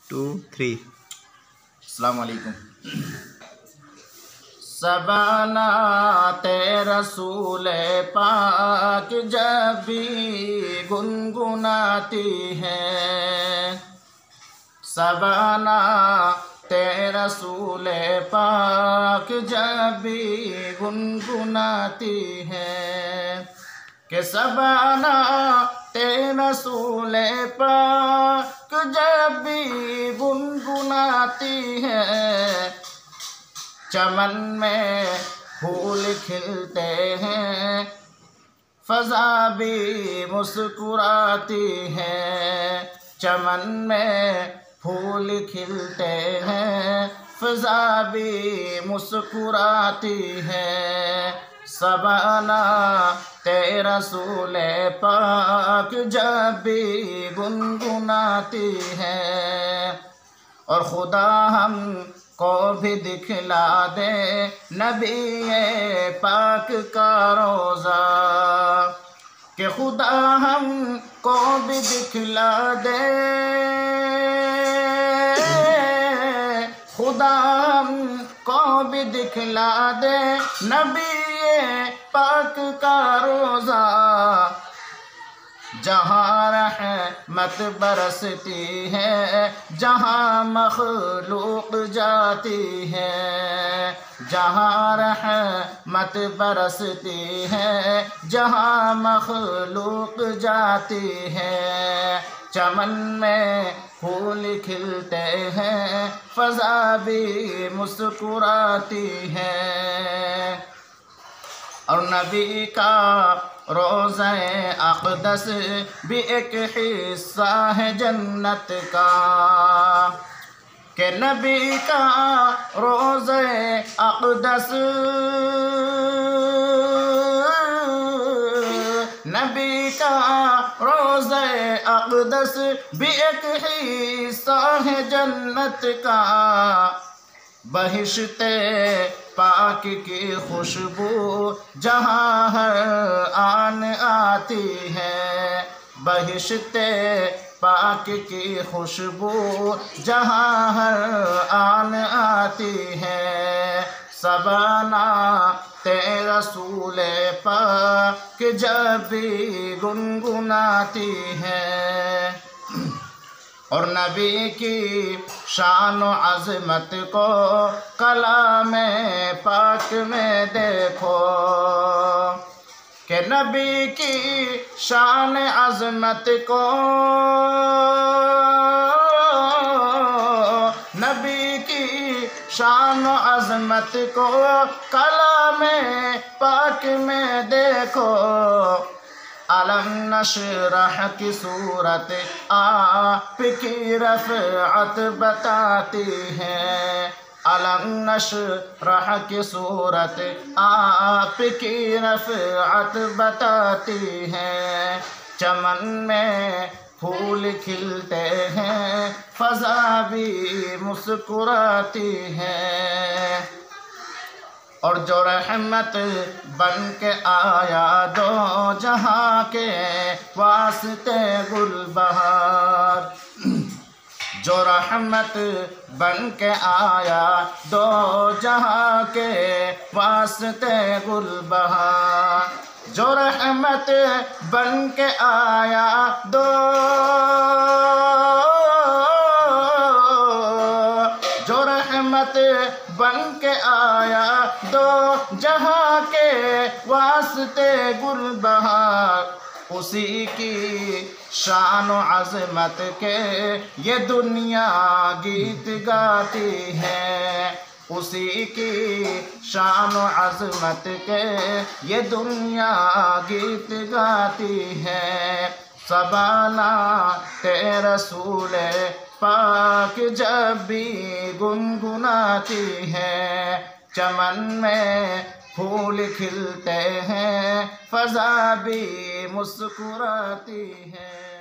2 3। अस्सलाम वालेकुम। सबाना ते रसूल पाक जब भी गुनगुनाती है, सबाना ते रसूल पाक जब भी गुनगुनाती है, कि सबाना ते रसूल पाक जब भी गुनगुनाती है, चमन में फूल खिलते हैं, फ़ज़ा भी मुस्कुराती है, चमन में फूल खिलते हैं, फ़ज़ा भी मुस्कुराती है, सबाना ते रसूल पाक जब भी गुनगुनाती है। और खुदा हम को भी दिखला दे नबी पाक का रोज़ा, कि खुदा हम को भी दिखला दे, खुदा हम को भी दिखला दे नबी पाक का रोज़ा, जहाँ रहमत बरसती है, जहाँ मखलूक जाती है, जहाँ रहमत बरसती है, जहाँ मखलूक जाती है, चमन में फूल खिलते हैं, फ़ज़ा भी मुस्कुराती है। और नबी का रोज़े अक़दस भी एक हिस्सा है जन्नत का, कि नबी का रोज़े अक़दस, नबी का रोज़े अक़दस भी एक हिस्सा है जन्नत का, बहिश्ते पाक की खुशबू जहाँ हर आन आती है, बहिश्ते पाक की खुशबू जहाँ हर आन आती है, सबाना ते रसूल पाक जब भी गुनगुनाती है। और नबी की शान व अज़मत को कलाम पाक में देखो, कि नबी की शान अज़मत को, नबी की शान व अज़मत को कलाम पाक में देखो, अलम नशरह की सूरत आपकी रफ़अत बताती है, अलम नशरह की सूरत आपकी रफ़अत बताती है, चमन में फूल खिलते हैं, फ़ज़ा भी मुस्कुराती है। और जो रहमत बन के आया दो जहाँ के वास्ते गुलबहार, जो रहमत बन के आया दो जहाँ के वास्ते गुलबहार, जो रहमत बन के आया दो, जो रहमत बन के आया दो जहाँ के वास्ते गुलबहार, उसी की शान व अज़मत के ये दुनिया गीत गाती है, उसी की शान व अज़मत के ये दुनिया गीत गाती है, सबाना ते रसूल पाक जब भी गुनगुनाती है, चमन में फूल खिलते हैं, फ़ज़ा भी मुस्कुराती है।